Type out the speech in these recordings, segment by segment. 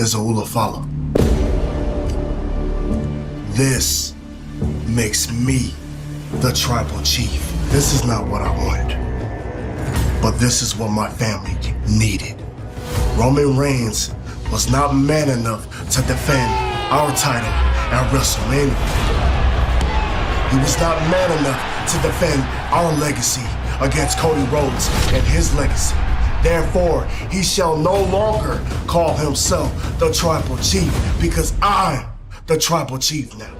is a Ulafala. This makes me the tribal chief. This is not what I wanted, but this is what my family needed. Roman Reigns was not man enough to defend our title at WrestleMania. He was not man enough to defend our legacy against Cody Rhodes and his legacy. Therefore, he shall no longer call himself the Tribal Chief because I'm the Tribal Chief now.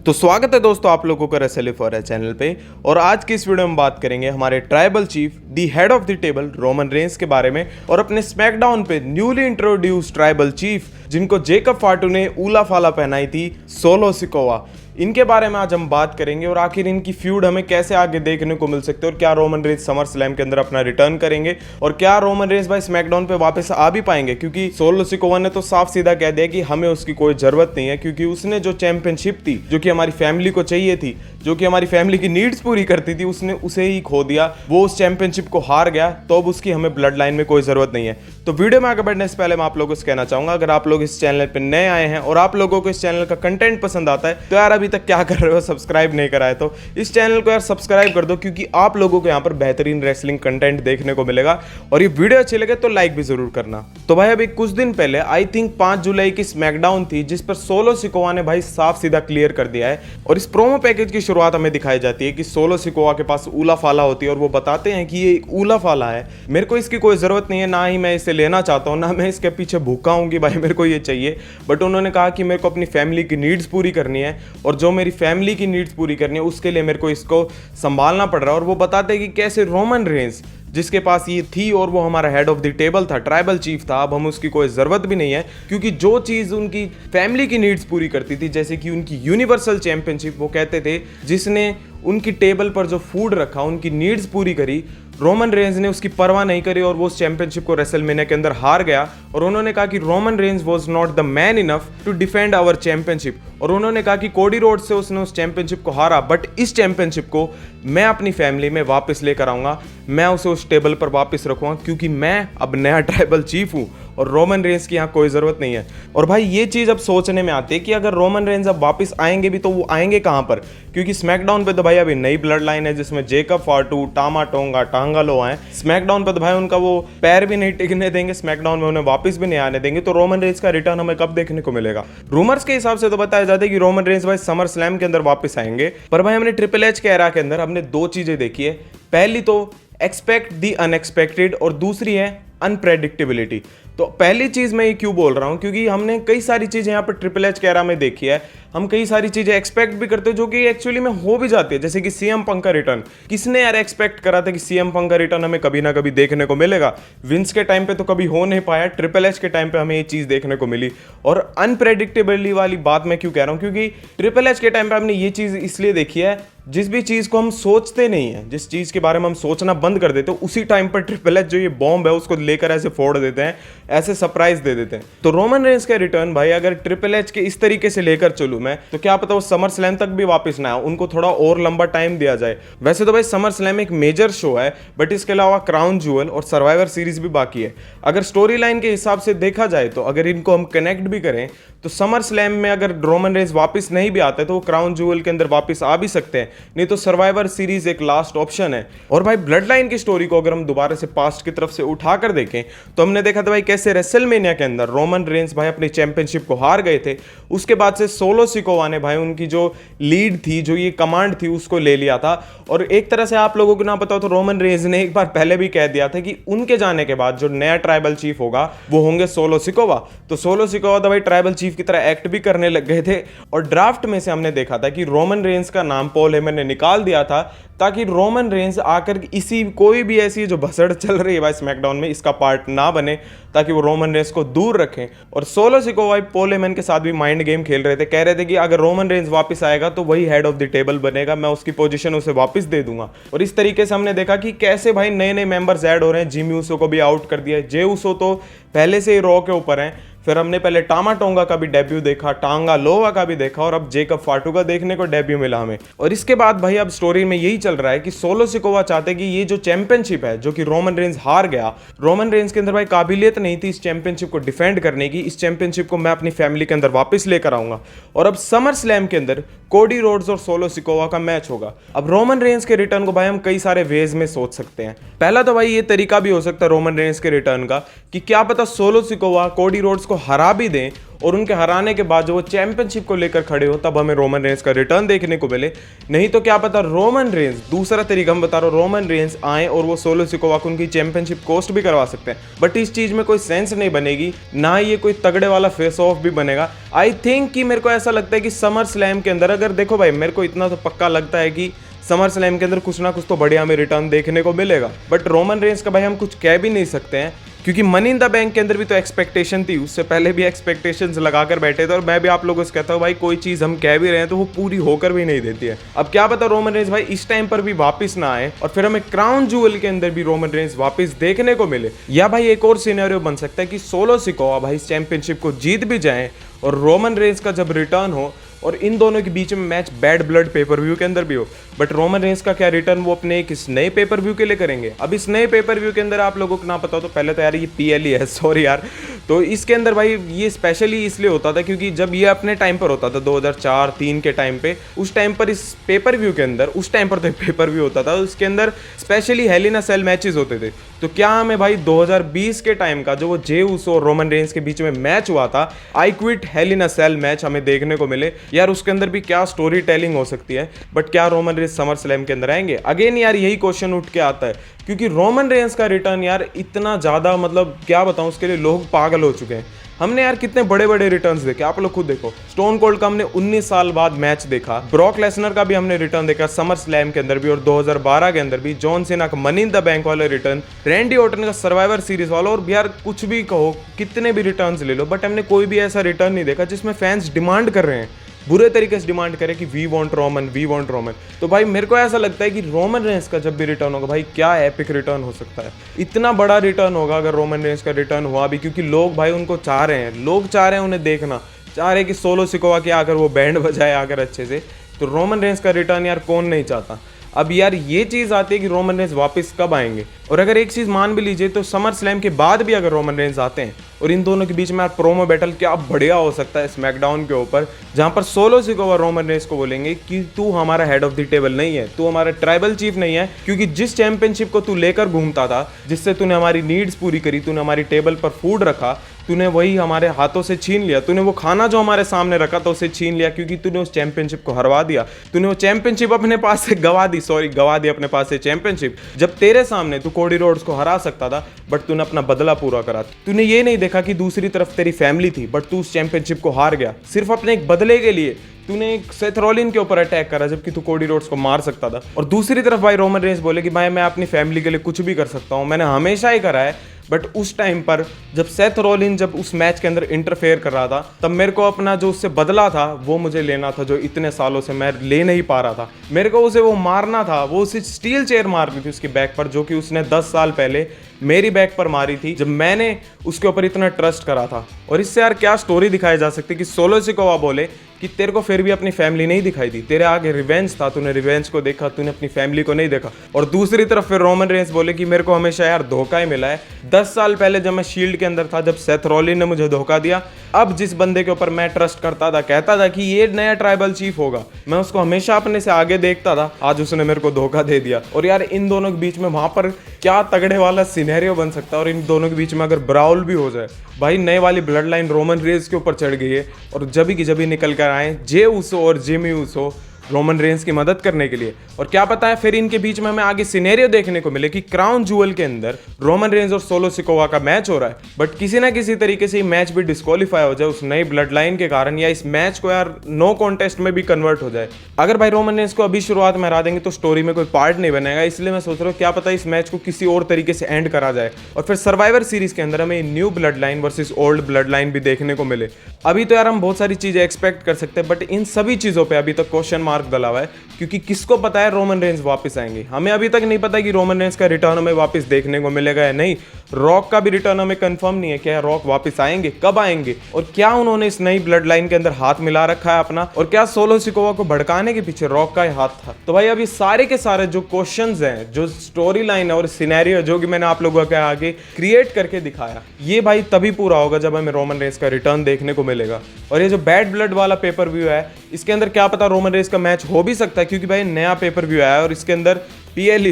तो स्वागत है दोस्तों आप लोगों का wrestling for है channel पे। और आज की इस वीडियो में बात करेंगे हमारे tribal chief the head of the table Roman Reigns के बारे में और अपने स्मैकडाउन पे न्यूली इंट्रोड्यूस ट्राइबल चीफ जिनको जेकब फाटू ने ऊला फाला पहनाई थी, सोलो सिकोवा, इनके बारे में आज हम बात करेंगे और आखिर इनकी फ्यूड हमें कैसे आगे देखने को मिल सकते हैं और क्या रोमन रेंस समर स्लैम के अंदर अपना रिटर्न करेंगे और क्या रोमन रेंस भाई स्मैकडाउन पे वापस आ भी पाएंगे, क्योंकि सोलो सिकोवा ने तो साफ सीधा कह दिया कि हमें उसकी कोई जरूरत नहीं है, क्योंकि उसने जो चैंपियनशिप थी जो कि हमारी फैमिली को चाहिए थी, जो कि हमारी फैमिली की नीड्स पूरी करती थी, उसने उसे ही खो दिया, वो उस चैंपियनशिप को हार गया, तो अब उसकी हमें ब्लड लाइन में कोई जरूरत नहीं है। तो वीडियो में आगे बढ़ने से पहले मैं आप लोगों को कहना चाहूंगा, अगर आप लोग इस चैनल पे नए आए हैं और आप लोगों को इस चैनल का कंटेंट पसंद आता है तो यार अभी तक क्या कर रहे हो, सब्सक्राइब नहीं करा है तो इस चैनल को यार सब्सक्राइब कर दो, क्योंकि आप लोगों को यहाँ पर बेहतरीन रेसलिंग कंटेंट देखने को मिलेगा। और ये वीडियो अच्छी लगे तो लाइक भी जरूर करना। तो भाई अभी कुछ दिन पहले आई थिंक 5 जुलाई की स्मैकडाउन थी जिस पर सोलो सिकोवा ने भाई साफ सीधा क्लियर कर दिया है और इस प्रोमो पैकेज की शुरुआत हमें दिखाई जाती है कि सोलो सिकोवा के पास ऊला फाला होती है और वो बताते हैं कि ये एक ऊला फाला है, मेरे को इसकी कोई जरूरत नहीं है, ना ही मैं इसे लेना चाहता हूँ, ना मैं इसके पीछे भूखा हूँ कि भाई मेरे को ये चाहिए, बट उन्होंने कहा कि मेरे को अपनी फैमिली की नीड्स पूरी करनी है और जो मेरी फैमिली की नीड्स पूरी करनी है उसके लिए मेरे को इसको संभालना पड़ रहा है। और वो बताते हैं कि कैसे रोमन रेंस जिसके पास ये थी और वो हमारा हेड ऑफ द टेबल था, ट्राइबल चीफ था, अब हम उसकी कोई ज़रूरत भी नहीं है, क्योंकि जो चीज़ उनकी फैमिली की नीड्स पूरी करती थी, जैसे कि उनकी यूनिवर्सल चैंपियनशिप, वो कहते थे जिसने उनकी टेबल पर जो फूड रखा, उनकी नीड्स पूरी करी, रोमन रेंस ने उसकी परवाह नहीं करी और वो उस चैंपियनशिप को रेसलमेनिया के अंदर हार गया। और उन्होंने कहा कि Roman Reigns was not the man enough to defend our championship, और उन्होंने कहा कि कोडी रोड से उसने उस चैंपियनशिप को हारा, बट इस चैंपियनशिप को मैं अपनी फैमिली में वापस लेकर आऊँगा, मैं उसे उस टेबल पर वापस रखूँगा, क्योंकि मैं अब नया ट्राइबल चीफ हूँ और रोमन रेंस की यहाँ कोई ज़रूरत नहीं है। और भाई ये चीज़ अब सोचने में आती है कि अगर रोमन रेंस अब वापस आएंगे भी तो वो आएंगे कहाँ पर, क्योंकि स्मैकडाउन पे तो भाई अभी नई ब्लड लाइन है जिसमें जेकब फाटू, टामा टोंगा, टांगालो हैं। स्मैकडाउन पे तो भाई उनका वो पैर भी नहीं टिकने देंगे, स्मैकडाउन में उन्हें वापस भी नहीं आने देंगे, तो रोमन रेंस का रिटर्न हमें कब देखने को मिलेगा? रूमर्स के हिसाब से तो बताया जाता है कि रोमन रेंस भाई समर स्लैम के अंदर वापस आएंगे, पर भाई हमने ट्रिपल एच के एरा के अंदर हमने 2 चीज़ें देखी है। पहली तो एक्सपेक्ट दी अनएक्सपेक्टेड और दूसरी है अनप्रेडिक्टेबिलिटी। तो पहली चीज़ मैं ये क्यों बोल रहा हूँ, क्योंकि हमने कई सारी चीज़ें यहाँ पर ट्रिपल एच के एरा में देखी है, हम कई सारी चीज़ें एक्सपेक्ट भी करते हैं जो कि एक्चुअली में हो भी जाती है, जैसे कि सीएम पंक का रिटर्न। किसने यार एक्सपेक्ट करा था कि सीएम पंक का रिटर्न हमें कभी ना कभी देखने को मिलेगा? विंस के टाइम पे तो कभी हो नहीं पाया, ट्रिपल एच के टाइम पे हमें ये चीज़ देखने को मिली। और अनप्रेडिक्टेबिलिटी वाली बात मैं क्यों कह रहा हूँ, क्योंकि ट्रिपल एच के टाइम पे हमने ये चीज़ इसलिए देखी है, जिस भी चीज़ को हम सोचते नहीं है, जिस चीज़ के बारे में हम सोचना बंद कर देते हैं, उसी टाइम पर ट्रिपल एच जो ये बॉम्ब है उसको लेकर ऐसे फोड़ देते हैं, ऐसे सरप्राइज दे देते हैं। तो रोमन रेंस का रिटर्न भाई अगर ट्रिपल एच के इस तरीके से लेकर चलूँ मैं, तो क्या पता वो समर स्लैम तक भी वापस ना आए, उनको थोड़ा और लंबा टाइम दिया जाए। वैसे तो भाई समर स्लैम एक मेजर शो है, बट इसके अलावा क्राउन ज्वेल और सर्वाइवर सीरीज भी बाकी है। अगर स्टोरी लाइन के हिसाब से देखा जाए तो अगर इनको हम कनेक्ट भी करें तो समर स्लैम में अगर रोमन रेंस वापस नहीं भी आता है तो वो क्राउन ज्वेल के अंदर वापस आ भी सकते हैं, नहीं तो सर्वाइवर सीरीज एक लास्ट ऑप्शन है। और भाई ब्लड लाइन की स्टोरी को अगर हम दोबारा से पास्ट की तरफ से उठाकर देखें तो हमने देखा था भाई कैसे रेसलमेनिया के अंदर रोमन रेंस भाई अपनी चैंपियनशिप को हार गए थे, उसके बाद से सोलो सिकोवा ने भाई उनकी जो लीड थी, जो ये कमांड थी, उसको ले लिया था। और एक तरह से आप लोगों को ना पता हो तो रोमन रेंस ने एक बार पहले भी कह दिया था कि उनके जाने के बाद जो नया ट्राइबल चीफ होगा वो होंगे सोलो सिकोवा। तो सोलो सिकोवा तो भाई ट्राइबल चीफ की तरह एक्ट भी करने लग गए थे और ड्राफ्ट में से हमने देखा था कि रोमन रेंस का नाम पॉल हेमन ने निकाल दिया था ताकि रोमन रेंस आकर इसी कोई भी ऐसी जो भसड़ चल रही है भाई स्मैकडाउन में इसका पार्ट ना बने, ताकि वो रोमन रेंस को दूर रखें। और सोलो सिकोवा पॉल हेमन के साथ भी माइंड गेम खेल रहे थे, कह रहे थे कि अगर रोमन रेंस वापस आएगा तो वही हेड ऑफ द टेबल बनेगा, मैं उसकी पोजीशन उसे वापस दे दूंगा। और इस तरीके से हमने देखा कि कैसे भाई नए नए मेंबर्स ऐड हो रहे हैं। जिमी ऊसो को भी आउट कर दिया है, जे ऊसो तो पहले से ही रॉ के ऊपर हैं, फिर हमने पहले टामा टोंगा का भी डेब्यू देखा, टांगा लोवा का भी देखा और अब जेकब फाटू का देखने को डेब्यू मिला हमें। और इसके बाद भाई अब स्टोरी में यही चल रहा है कि सोलो सिकोवा चाहते कि ये जो चैंपियनशिप है जो कि रोमन रेंस हार गया, रोमन रेंस के अंदर भाई काबिलियत नहीं थी इस चैंपियनशिप को डिफेंड करने की, इस चैंपियनशिप को मैं अपनी फैमिली के अंदर वापस लेकर आऊंगा। और अब समर स्लैम के अंदर कोडी रोड्स और सोलो सिकोवा का मैच होगा। अब रोमन रेंस के रिटर्न को भाई हम कई सारे वेज में सोच सकते हैं। पहला तो भाई ये तरीका भी हो सकता है रोमन रेंस के रिटर्न का कि क्या पता सोलो सिकोवा कोडी रोड्स को हरा भी दें और उनके हराने के बाद जो वो चैंपियनशिप को लेकर खड़े हो तब हमें रोमन रेंस का रिटर्न देखने को मिले। नहीं तो क्या पता रोमन रेंस, दूसरा तरीका हम बता रहा हूँ, रोमन रेंस आए और वो सोलो सिकोवा को उनकी चैंपियनशिप कोस्ट भी करवा सकते हैं। बट इस चीज में कोई सेंस नहीं बनेगी, ना ये कोई तगड़े वाला फेस ऑफ भी बनेगा। आई थिंक कि मेरे को ऐसा लगता है कि समर स्लैम के अंदर, अगर देखो भाई मेरे को इतना तो पक्का लगता है कि समर स्लैम के अंदर कुछ ना कुछ तो बढ़िया हमें रिटर्न देखने को मिलेगा। बट रोमन रेंस का भाई हम कुछ कह भी नहीं सकते हैं क्योंकि मनी इन द बैंक के अंदर भी तो एक्सपेक्टेशन थी, उससे पहले भी एक्सपेक्टेशंस लगाकर बैठे थे। और मैं भी आप लोगों से कहता हूँ भाई कोई चीज़ हम कह भी रहे हैं तो वो पूरी होकर भी नहीं देती है। अब क्या पता रोमन रेंस भाई इस टाइम पर भी वापस ना आए और फिर हमें क्राउन जूअल के अंदर भी रोमन रेंस वापस देखने को मिले। या भाई एक और सिनेरियो बन सकता है कि सोलो सिकोवा भाई इस चैंपियनशिप को जीत भी जाए और रोमन रेंस का जब रिटर्न हो और इन दोनों के बीच में match bad blood pay per view के अंदर भी हो। बट रोमन रेंस का क्या रिटर्न वो अपने एक इस नए पेपर व्यू के लिए करेंगे। अब इस नए पेपर व्यू के अंदर आप लोगों को ना पता हो तो पहले तो यार ये PLE है, सॉरी यार। तो इसके अंदर भाई ये स्पेशली इसलिए होता था क्योंकि जब ये अपने टाइम पर होता था 2004-03 के टाइम पे, उस टाइम पर इस पेपर व्यू के अंदर, उस टाइम पर तो पेपर व्यू होता था, उसके अंदर specially hello in a cell matches होते थे। तो क्या हमें भाई 2020 के टाइम का जो वो जे उसो और रोमन रेंस के बीच में मैच हुआ था, I quit Hell in a Cell match हमें देखने को मिले यार, उसके अंदर भी क्या स्टोरी टेलिंग हो सकती है। बट क्या रोमन रेंस समर स्लैम के अंदर आएंगे? अगेन यार यही क्वेश्चन उठ के आता है क्योंकि रोमन रेंस का रिटर्न यार इतना ज्यादा, मतलब क्या बताऊं, उसके लिए लोग पागल हो चुके हैं। हमने यार कितने बड़े बड़े रिटर्न्स देखे, आप लोग खुद देखो। स्टोन कोल्ड का हमने 19 साल बाद मैच देखा, ब्रॉक लेसनर का भी हमने रिटर्न देखा समर स्लैम के अंदर भी, और 2012 के अंदर भी जॉन सीना का मनी इन द बैंक वाला रिटर्न, रैंडी ऑर्टन का सर्वाइवर सीरीज वाला, और यार कुछ भी कहो, कितने भी रिटर्न्स ले लो, बट हमने कोई भी ऐसा रिटर्न नहीं देखा जिसमें फैंस डिमांड कर रहे हैं, बुरे तरीके से डिमांड करे कि we want Roman, we want Roman. तो भाई मेरे को ऐसा लगता है कि रोमन रेंस का जब भी रिटर्न होगा भाई क्या एपिक रिटर्न हो सकता है। इतना बड़ा रिटर्न होगा अगर रोमन रेंस का रिटर्न हुआ भी, क्योंकि लोग भाई उनको चाह रहे हैं, लोग चाह रहे हैं उन्हें देखना, चाह रहे हैं कि सोलो सिकोवा के अगर वो बैंड बजाए अगर अच्छे से, तो रोमन रेंस का रिटर्न यार कौन नहीं चाहता। अब यार ये चीज़ आती है कि रोमन रेंस वापस कब आएंगे, और अगर एक चीज़ मान भी लीजिए तो समर स्लैम के बाद भी अगर रोमन रेंस आते हैं और इन दोनों के बीच में यार प्रोमो बैटल क्या बढ़िया हो सकता है स्मैकडाउन के ऊपर, जहां पर सोलो सिकोवा रोमन रेंस को बोलेंगे कि तू हमारा हेड ऑफ द टेबल नहीं है, तू हमारा ट्राइबल चीफ नहीं है, क्योंकि जिस चैंपियनशिप को तू लेकर घूमता था, जिससे तूने हमारी नीड्स पूरी करी, तूने हमारी टेबल पर फूड रखा, तूने वही हमारे हाथों से छीन लिया, तूने वो खाना जो हमारे सामने रखा था उसे छीन लिया, क्योंकि तूने उस चैंपियनशिप को हरवा दिया, तूने वो चैंपियनशिप अपने पास से गवा दी अपने पास से चैंपियनशिप, जब तेरे सामने तू कोडी रोड्स को हरा सकता था, बट तूने अपना बदला पूरा करा। तूने ये नहीं देखा कि दूसरी तरफ तेरी फैमिली थी, बट तू उस चैंपियनशिप को हार गया सिर्फ अपने एक बदले के लिए। तूने एक सेथ रॉलिन के ऊपर अटैक करा जबकि तू कोडी रोड्स को मार सकता था। और दूसरी तरफ भाई रोमन रेंस बोले कि भाई मैं अपनी फैमिली के लिए कुछ भी कर सकता हूँ, मैंने हमेशा ही करा है, बट उस टाइम पर जब सेथ रॉलिन जब उस मैच के अंदर इंटरफेयर कर रहा था, तब मेरे को अपना जो उससे बदला था वो मुझे लेना था, जो इतने सालों से मैं ले नहीं पा रहा था। मेरे को उसे वो मारना था, वो उसे स्टील चेयर मारनी थी उसकी बैक पर, जो कि उसने 10 साल पहले मेरी बैक पर मारी थी जब मैंने उसके ऊपर इतना ट्रस्ट करा था। और इससे यार क्या स्टोरी दिखाई जा सकती कि सोलो सिकोवा बोले कि तेरे को फिर भी अपनी फैमिली नहीं दिखाई दी, तेरे आगे रिवेंज था, तूने रिवेंज को देखा, तूने अपनी फैमिली को नहीं देखा। और दूसरी तरफ फिर रोमन रेंस बोले कि मेरे को हमेशा यार धोखा ही मिला है, 10 साल पहले जब मैं शील्ड के अंदर था, जब सेथ रॉलिन ने मुझे धोखा दिया, अब जिस बंदे के ऊपर मैं ट्रस्ट करता था, कहता था कि ये नया ट्राइबल चीफ होगा, मैं उसको हमेशा अपने से आगे देखता था, आज उसने मेरे को धोखा दे दिया। और यार इन दोनों के बीच में वहां पर क्या तगड़े वाला सिनेरियो बन सकता है। और इन दोनों के बीच में अगर ब्राउल भी हो जाए, भाई नए वाली ब्लड लाइन रोमन रेंस के ऊपर चढ़ गई है, और जब की निकल कर आए जे उसो और जिमी उसो रोमन रेंस की मदद करने के लिए। और क्या पता है फिर इनके बीच में हमें आगे सिनेरियो देखने को मिले कि क्राउन जूअल के अंदर रोमन रेंस और सोलो सिकोवा का मैच हो रहा है, बट किसी ना किसी तरीके से ये मैच भी डिस्क्वालीफाई हो जाए उस नई ब्लड लाइन के कारण, या इस मैच को यार नो कॉन्टेस्ट में भी कन्वर्ट हो जाए। अगर भाई रोमन रेंस को अभी शुरुआत में हरा देंगे तो स्टोरी में कोई पार्ट नहीं बनेगा, इसलिए मैं सोच रहा हूँ क्या पता इस मैच को किसी और तरीके से एंड करा जाए और फिर सर्वाइवर सीरीज के अंदर हमें new blood line versus old blood line भी देखने को मिले। अभी तो यार हम बहुत सारी चीजें एक्सपेक्ट कर सकते हैं, बट इन सभी चीजों पर अभी तक क्वेश्चन मार्क डला हुआ है क्योंकि किसको पता है रोमन रेंस वापस आएंगे। हमें अभी तक नहीं पता कि रोमन रेंस का रिटर्न हमें वापस देखने को मिलेगा या नहीं। रॉक का भी रिटर्न हमें कंफर्म नहीं है, क्या रॉक वापस आएंगे, कब आएंगे, और क्या उन्होंने इस नई ब्लड लाइन के अंदर हाथ मिला रखा है अपना, और क्या सोलो सिकोवा को भड़काने के पीछे रॉक का हाथ था। तो भाई अभी सारे के सारे जो क्वेश्चंस हैं, जो स्टोरी लाइन है और सिनेरियो जो कि मैंने आप लोगों के आगे क्रिएट करके दिखाया, ये भाई तभी पूरा होगा जब हमें रोमन रेंस का रिटर्न देखने को मिलेगा। और ये जो बैड ब्लड वाला पेपर व्यू है, इसके अंदर क्या पता रोमन रेंस का मैच हो भी सकता है, क्योंकि भाई नया पेपर व्यू आया है और इसके अंदर PLE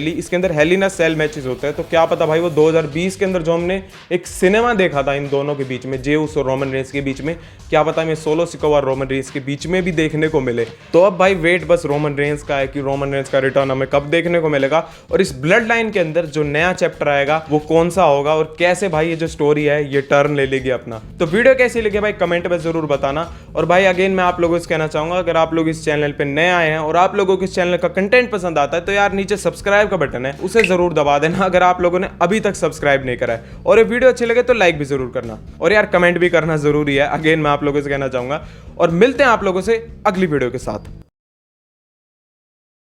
इसके अंदर hello in a cell matches होते हैं। तो क्या पता भाई वो 2020 के अंदर जो हमने एक सिनेमा देखा था इन दोनों के बीच में, जेउस और रोमन रेंस के बीच में, क्या पता हमें सोलो सिकोवा और रोमन रेंस के बीच में भी देखने को मिले। तो अब भाई वेट बस रोमन रेंस का है कि रोमन रेंस का रिटर्न हमें कब देखने को मिलेगा, और इस ब्लड लाइन के अंदर जो नया चैप्टर आएगा वो कौन सा होगा, और कैसे भाई ये जो स्टोरी है ये टर्न ले लेगी अपना। तो वीडियो कैसी लगी भाई कमेंट में जरूर बताना। और भाई अगेन मैं आप लोगों से कहना चाहूंगा, अगर आप लोग इस चैनल पे नए आए हैं और आप लोगों को इस चैनल का कंटेंट पसंद आता है, तो यार नीचे सब्सक्राइब का बटन है, उसे जरूर दबा देना अगर आप लोगों ने अभी तक सब्सक्राइब नहीं करा है। और ये वीडियो अच्छी लगे तो लाइक भी जरूर करना, और यार कमेंट भी करना जरूरी है, अगेन मैं आप लोगों से कहना चाहूंगा। और मिलते हैं आप लोगों से अगली वीडियो के साथ।